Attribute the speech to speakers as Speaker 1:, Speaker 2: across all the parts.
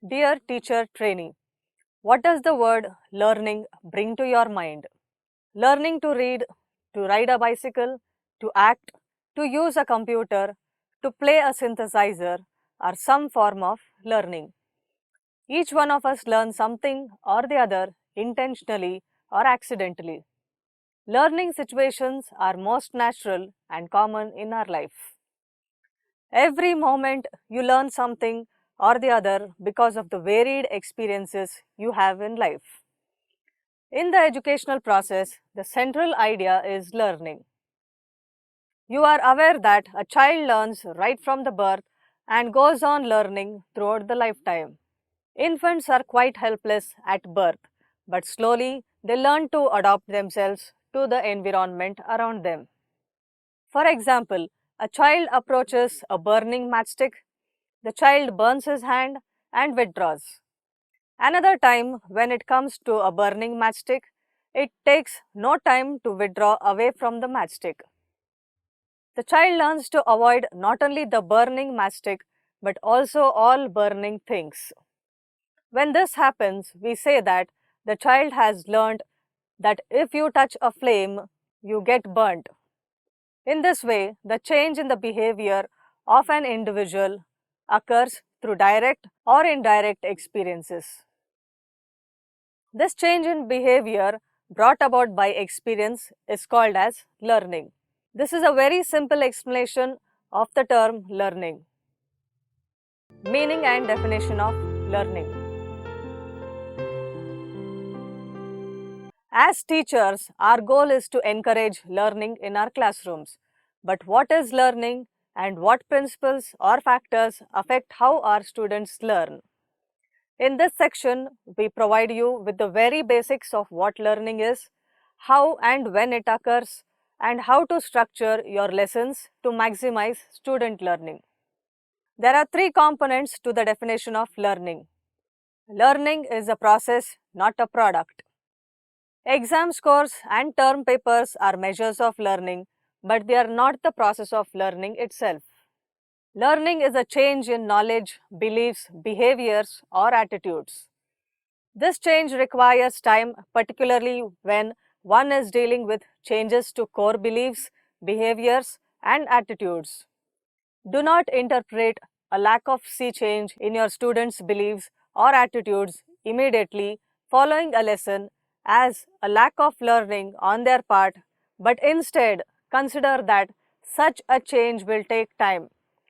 Speaker 1: Dear teacher trainee, what does the word learning bring to your mind? Learning to read, to ride a bicycle, to act, to use a computer, to play a synthesizer are some form of learning. Each one of us learns something or the other intentionally or accidentally. Learning situations are most natural and common in our life. Every moment you learn something or the other because of the varied experiences you have in life. In the educational process, the central idea is learning. You are aware that a child learns right from the birth and goes on learning throughout the lifetime. Infants are quite helpless at birth, but slowly they learn to adapt themselves to the environment around them. For example, a child approaches a burning matchstick, the child burns his hand and withdraws. Another time, when it comes to a burning matchstick, it takes no time to withdraw away from the matchstick. The child learns to avoid not only the burning matchstick but also all burning things. When this happens, we say that the child has learned that if you touch a flame, you get burnt. In this way, the change in the behavior of an individual occurs through direct or indirect experiences. This change in behavior brought about by experience is called as learning. This is a very simple explanation of the term learning. Meaning and definition of learning. As teachers, our goal is to encourage learning in our classrooms. But what is learning and what principles or factors affect how our students learn? In this section, we provide you with the very basics of what learning is, how and when it occurs, and how to structure your lessons to maximize student learning. There are three components to the definition of learning. Learning is a process, not a product. Exam scores and term papers are measures of learning, but they are not the process of learning itself. Learning is a change in knowledge, beliefs, behaviors, or attitudes. This change requires time, particularly when one is dealing with changes to core beliefs, behaviors, and attitudes. Do not interpret a lack of sea change in your students' beliefs or attitudes immediately following a lesson as a lack of learning on their part, but instead consider that such a change will take time,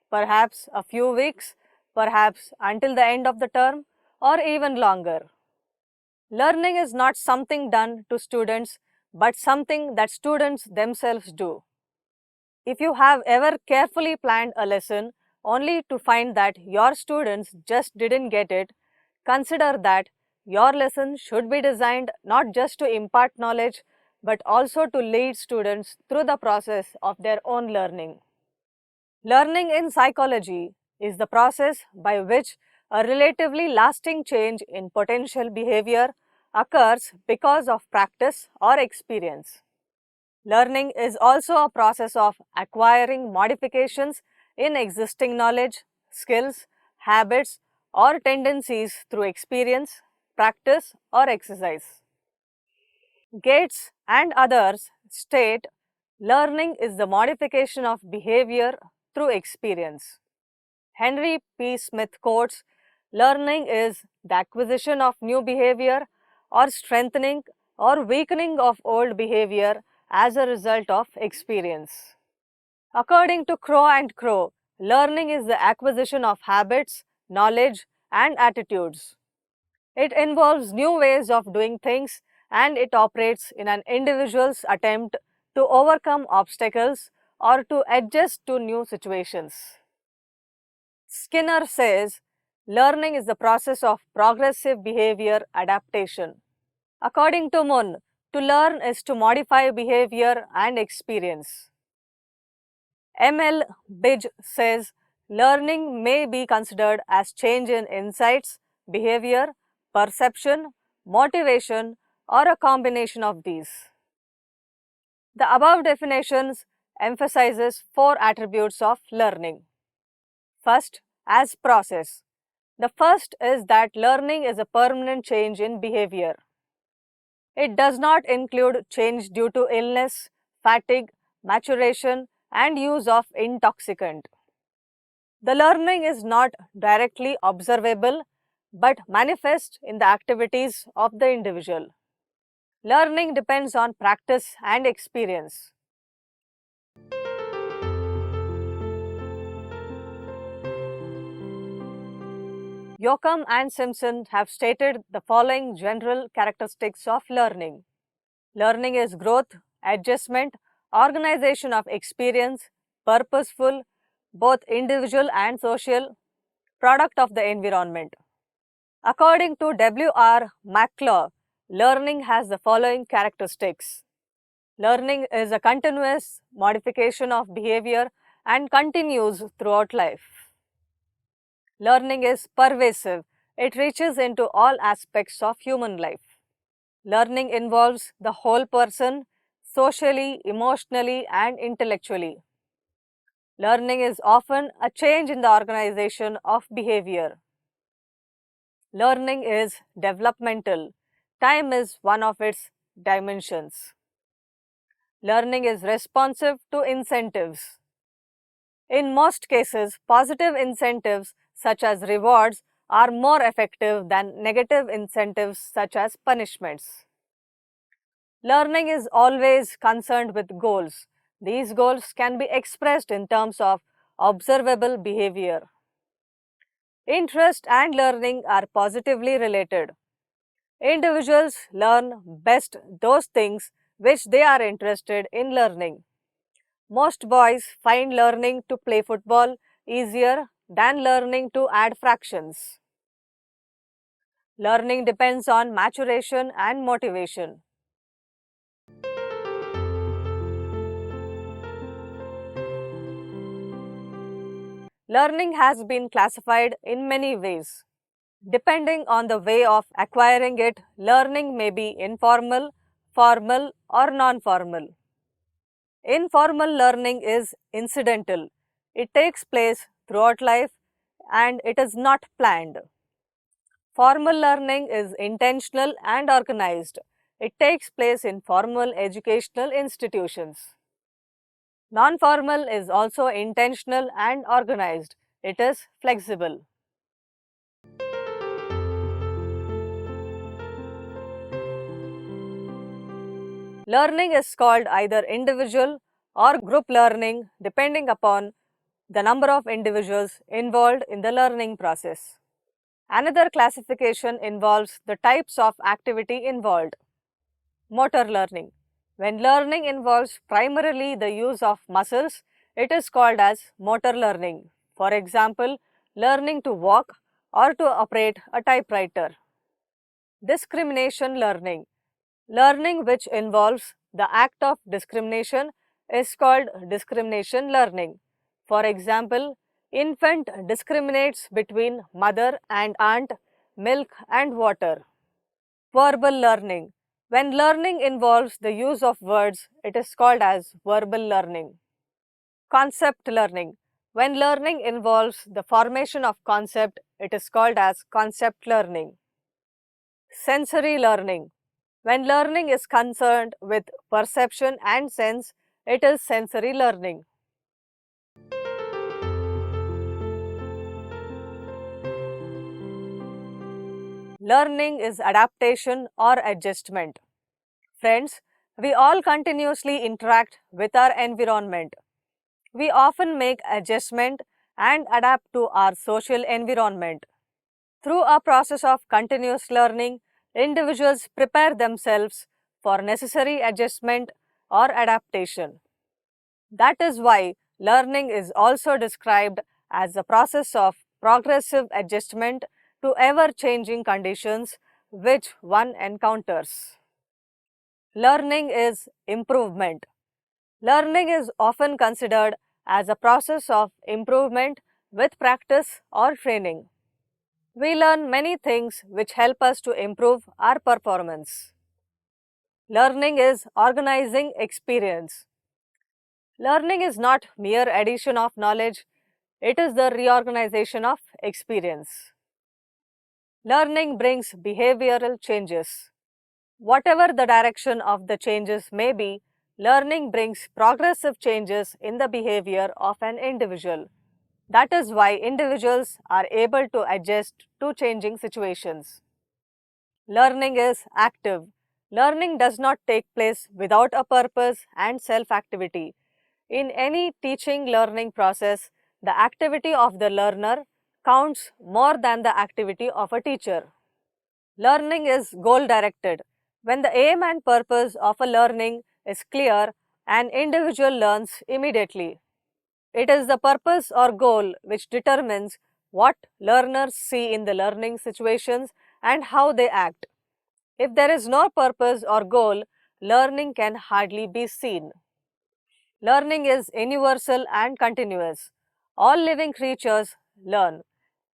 Speaker 1: perhaps a few weeks, perhaps until the end of the term, or even longer. Learning is not something done to students, but something that students themselves do. If you have ever carefully planned a lesson only to find that your students just didn't get it, consider that your lesson should be designed not just to impart knowledge but also to lead students through the process of their own learning. Learning in psychology is the process by which a relatively lasting change in potential behavior occurs because of practice or experience. Learning is also a process of acquiring modifications in existing knowledge, skills, habits, or tendencies through experience, practice, or exercise. Gates and others state learning is the modification of behavior through experience. Henry P. Smith quotes, learning is the acquisition of new behavior or strengthening or weakening of old behavior as a result of experience. According to Crow and Crow, learning is the acquisition of habits, knowledge, and attitudes. It involves new ways of doing things and it operates in an individual's attempt to overcome obstacles or to adjust to new situations. Skinner says, learning is the process of progressive behavior adaptation. According to Munn, to learn is to modify behavior and experience. M.L. Bidge says, learning may be considered as change in insights, behavior, perception, motivation, or a combination of these. The above definitions emphasizes four attributes of learning. First, as process. The first is that learning is a permanent change in behavior. It does not include change due to illness, fatigue, maturation, and use of intoxicant. The learning is not directly observable but manifests in the activities of the individual. Learning depends on practice and experience. Yoakum and Simpson have stated the following general characteristics of learning. Learning is growth, adjustment, organization of experience, purposeful, both individual and social, product of the environment. According to W.R. McClure, learning has the following characteristics. Learning is a continuous modification of behavior and continues throughout life. Learning is pervasive. It reaches into all aspects of human life. Learning involves the whole person, socially, emotionally, and intellectually. Learning is often a change in the organization of behavior. Learning is developmental. Time is one of its dimensions. Learning is responsive to incentives. In most cases, positive incentives such as rewards are more effective than negative incentives such as punishments. Learning is always concerned with goals. These goals can be expressed in terms of observable behavior. Interest and learning are positively related. Individuals learn best those things which they are interested in learning. Most boys find learning to play football easier than learning to add fractions. Learning depends on maturation and motivation. Learning has been classified in many ways. Depending on the way of acquiring it, learning may be informal, formal, or non-formal. Informal learning is incidental. It takes place throughout life and it is not planned. Formal learning is intentional and organized. It takes place in formal educational institutions. Non-formal is also intentional and organized. It is flexible. Learning is called either individual or group learning depending upon the number of individuals involved in the learning process. Another classification involves the types of activity involved. Motor learning. When learning involves primarily the use of muscles, it is called as motor learning. For example, learning to walk or to operate a typewriter. Discrimination learning. Learning which involves the act of discrimination is called discrimination learning. For example, infant discriminates between mother and aunt, milk and water. Verbal learning. When learning involves the use of words, it is called as verbal learning. Concept learning. When learning involves the formation of concept, it is called as concept learning. Sensory learning. When learning is concerned with perception and sense, it is sensory learning. Learning is adaptation or adjustment. Friends, we all continuously interact with our environment. We often make adjustment and adapt to our social environment. Through a process of continuous learning, individuals prepare themselves for necessary adjustment or adaptation. That is why learning is also described as a process of progressive adjustment to ever-changing conditions which one encounters. Learning is improvement. Learning is often considered as a process of improvement with practice or training. We learn many things which help us to improve our performance. Learning is organizing experience. Learning is not mere addition of knowledge, it is the reorganization of experience. Learning brings behavioral changes. Whatever the direction of the changes may be, learning brings progressive changes in the behavior of an individual. That is why individuals are able to adjust to changing situations. Learning is active. Learning does not take place without a purpose and self-activity. In any teaching learning process, the activity of the learner counts more than the activity of a teacher. Learning is goal directed. When the aim and purpose of a learning is clear, an individual learns immediately. It is the purpose or goal which determines what learners see in the learning situations and how they act. If there is no purpose or goal, learning can hardly be seen. Learning is universal and continuous. All living creatures learn.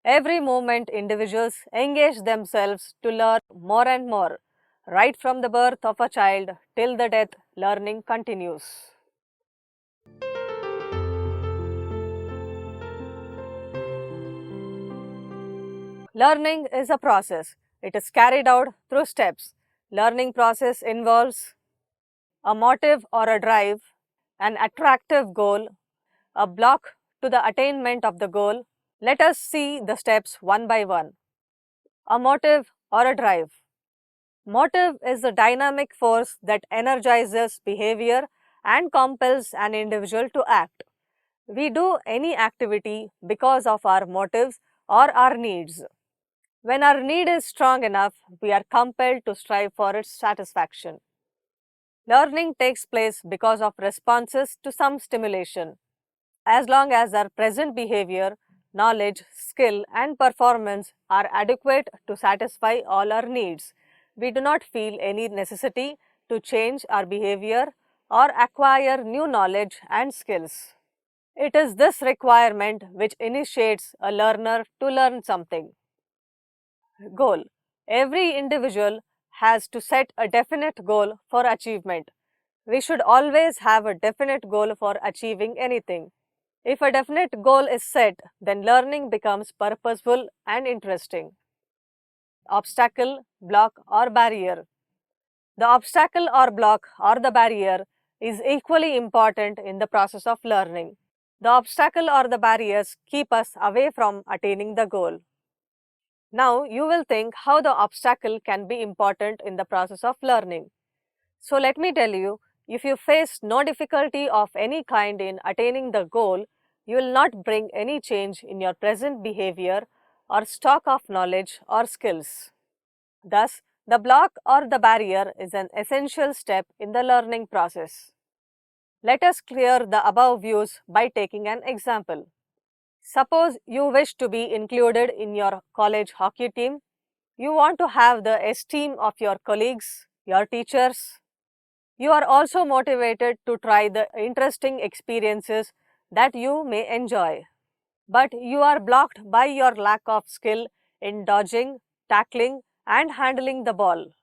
Speaker 1: Every moment individuals engage themselves to learn more and more. Right from the birth of a child till the death, learning continues. Learning is a process. It is carried out through steps. Learning process involves a motive or a drive, an attractive goal, a block to the attainment of the goal. Let us see the steps one by one. A motive or a drive. Motive is the dynamic force that energizes behavior and compels an individual to act. We do any activity because of our motives or our needs. When our need is strong enough, we are compelled to strive for its satisfaction. Learning takes place because of responses to some stimulation. As long as our present behavior, knowledge, skill and performance are adequate to satisfy all our needs, we do not feel any necessity to change our behavior or acquire new knowledge and skills. It is this requirement which initiates a learner to learn something. Goal. Every individual has to set a definite goal for achievement. We should always have a definite goal for achieving anything. If a definite goal is set, then learning becomes purposeful and interesting. Obstacle, block or barrier. The obstacle or block or the barrier is equally important in the process of learning. The obstacle or the barriers keep us away from attaining the goal. Now you will think how the obstacle can be important in the process of learning. So let me tell you, if you face no difficulty of any kind in attaining the goal, you will not bring any change in your present behavior or stock of knowledge or skills. Thus, the block or the barrier is an essential step in the learning process. Let us clear the above views by taking an example. Suppose you wish to be included in your college hockey team. You want to have the esteem of your colleagues, your teachers. You are also motivated to try the interesting experiences that you may enjoy. But you are blocked by your lack of skill in dodging, tackling and handling the ball.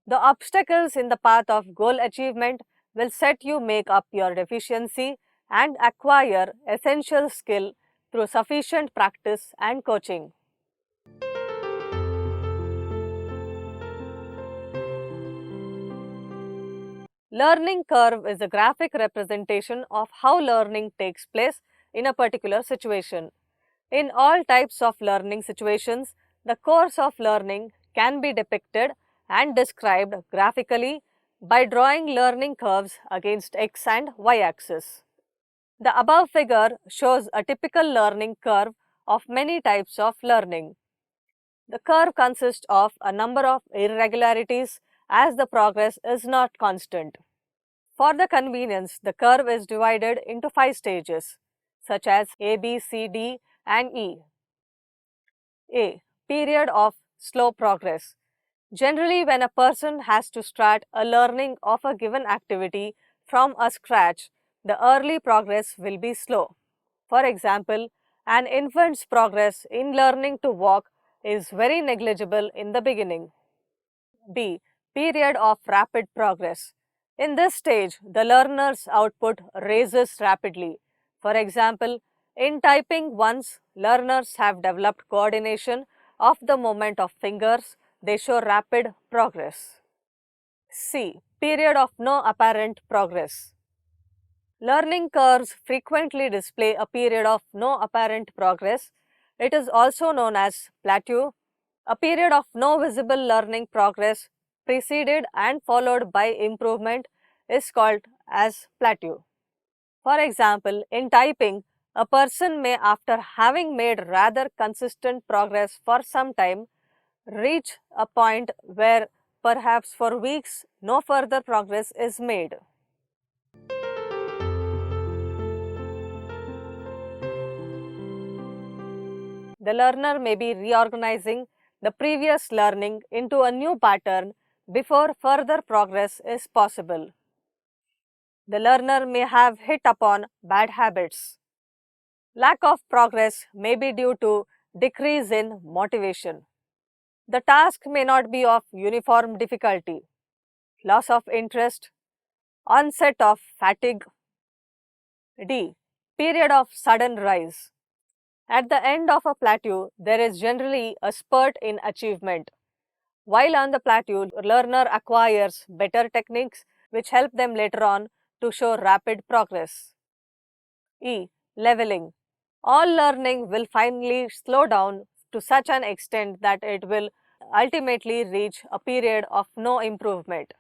Speaker 1: The obstacles in the path of goal achievement will set you make up your deficiency and acquire essential skill through sufficient practice and coaching. Learning curve is a graphic representation of how learning takes place in a particular situation. In all types of learning situations, the course of learning can be depicted and described graphically by drawing learning curves against x and y axis. The above figure shows a typical learning curve of many types of learning. The curve consists of a number of irregularities as the progress is not constant. For the convenience, the curve is divided into 5 stages, such as A, B, C, D and E. A. Period of slow progress. Generally, when a person has to start a learning of a given activity from a scratch, the early progress will be slow. For example, an infant's progress in learning to walk is very negligible in the beginning. B. Period of rapid progress. In this stage, the learner's output raises rapidly. For example, in typing once learners have developed coordination of the movement of fingers, they show rapid progress. C. Period of no apparent progress. Learning curves frequently display a period of no apparent progress. It is also known as plateau. A period of no visible learning progress preceded and followed by improvement is called as plateau. For example, in typing, a person may, after having made rather consistent progress for some time, reach a point where perhaps for weeks no further progress is made. The learner may be reorganizing the previous learning into a new pattern before further progress is possible. The learner may have hit upon bad habits. Lack of progress may be due to decrease in motivation. The task may not be of uniform difficulty. Loss of interest, onset of fatigue. D. Period of sudden rise. At the end of a plateau, there is generally a spurt in achievement. While on the plateau, learner acquires better techniques which help them later on to show rapid progress. E. Leveling. All learning will finally slow down to such an extent that it will ultimately reach a period of no improvement.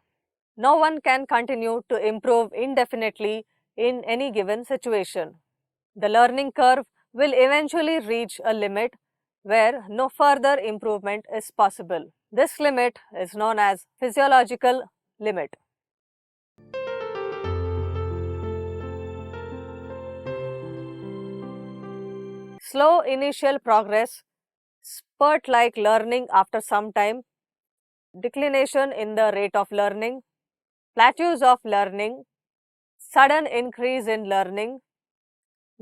Speaker 1: No one can continue to improve indefinitely in any given situation. The learning curve will eventually reach a limit where no further improvement is possible. This limit is known as physiological limit. Slow initial progress, spurt-like learning after some time, declination in the rate of learning, plateaus of learning, sudden increase in learning,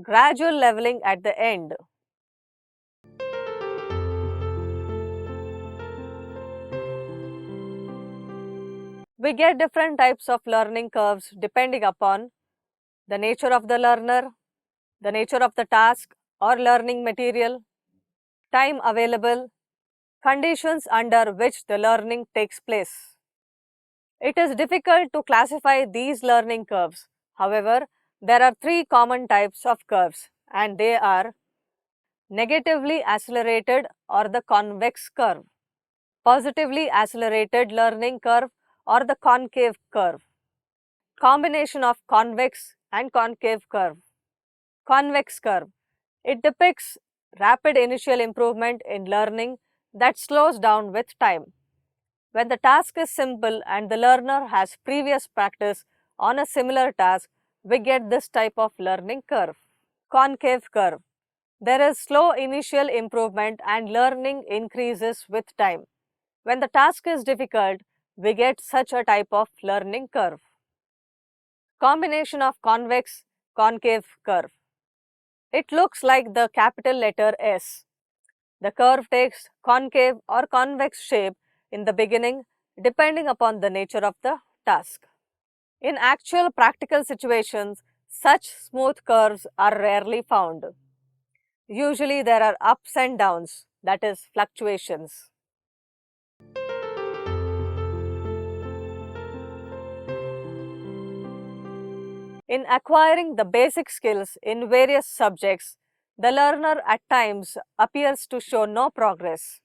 Speaker 1: gradual leveling at the end. We get different types of learning curves depending upon the nature of the learner, the nature of the task or learning material, time available, conditions under which the learning takes place. It is difficult to classify these learning curves. However, there are three common types of curves, and they are negatively accelerated or the convex curve, positively accelerated learning curve or the concave curve, combination of convex and concave curve. Convex curve. It depicts rapid initial improvement in learning that slows down with time. When the task is simple and the learner has previous practice on a similar task, we get this type of learning curve. Concave curve. There is slow initial improvement and learning increases with time. When the task is difficult, we get such a type of learning curve. Combination of convex, concave curve. It looks like the capital letter S. The curve takes concave or convex shape in the beginning depending upon the nature of the task. In actual practical situations, such smooth curves are rarely found. Usually there are ups and downs, that is fluctuations. In acquiring the basic skills in various subjects, the learner at times appears to show no progress.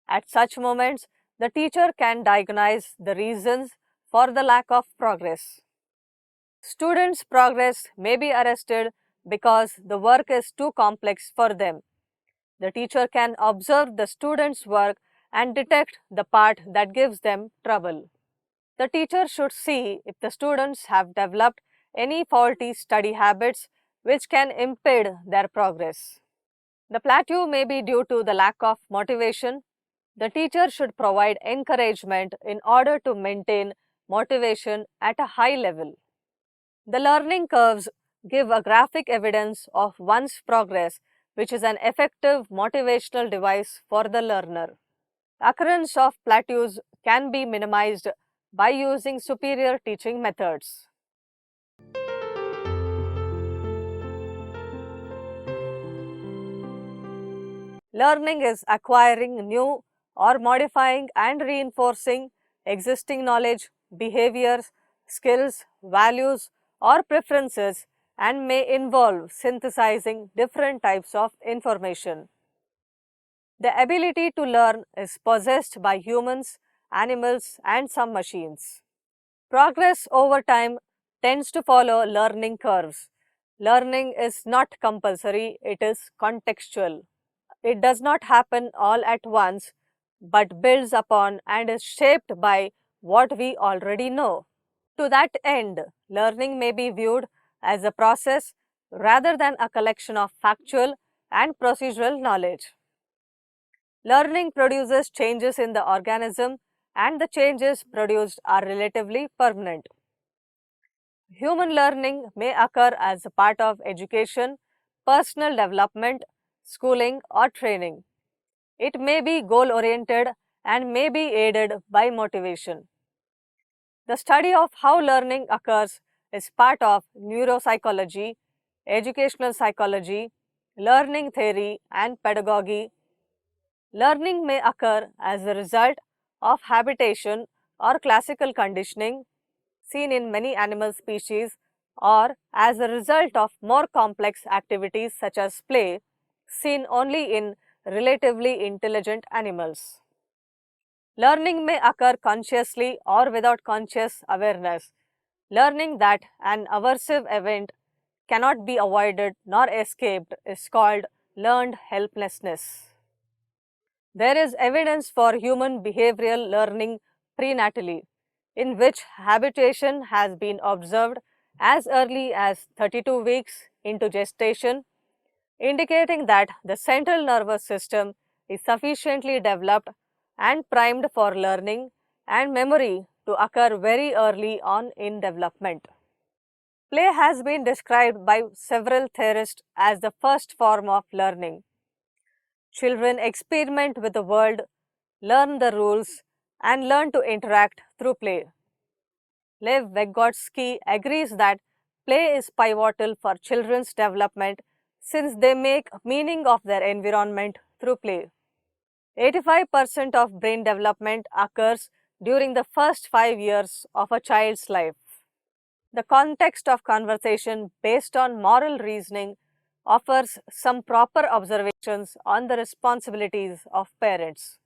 Speaker 1: At such moments, the teacher can diagnose the reasons for the lack of progress. Students' progress may be arrested because the work is too complex for them. The teacher can observe the students' work and detect the part that gives them trouble. The teacher should see if the students have developed any faulty study habits which can impede their progress. The plateau may be due to the lack of motivation. The teacher should provide encouragement in order to maintain motivation at a high level. The learning curves give a graphic evidence of one's progress, which is an effective motivational device for the learner. Occurrence of plateaus can be minimized by using superior teaching methods. Learning is acquiring new or modifying and reinforcing existing knowledge, behaviors, skills, values, or preferences, and may involve synthesizing different types of information. The ability to learn is possessed by humans, animals, and some machines. Progress over time tends to follow learning curves. Learning is not compulsory, it is contextual. It does not happen all at once, but builds upon and is shaped by what we already know. To that end, learning may be viewed as a process rather than a collection of factual and procedural knowledge. Learning produces changes in the organism, and the changes produced are relatively permanent. Human learning may occur as a part of education, personal development, schooling, or training. It may be goal oriented and may be aided by motivation. The study of how learning occurs is part of neuropsychology, educational psychology, learning theory, and pedagogy. Learning may occur as a result of habitation or classical conditioning seen in many animal species, or as a result of more complex activities such as play seen only in relatively intelligent animals. Learning may occur consciously or without conscious awareness. Learning that an aversive event cannot be avoided nor escaped is called learned helplessness. There is evidence for human behavioral learning prenatally, in which habituation has been observed as early as 32 weeks into gestation, indicating that the central nervous system is sufficiently developed and primed for learning and memory to occur very early on in development. Play has been described by several theorists as the first form of learning. Children experiment with the world, learn the rules, and learn to interact through play. Lev Vygotsky agrees that play is pivotal for children's development since they make meaning of their environment through play. 85% of brain development occurs during the first 5 years of a child's life. The context of conversation based on moral reasoning offers some proper observations on the responsibilities of parents.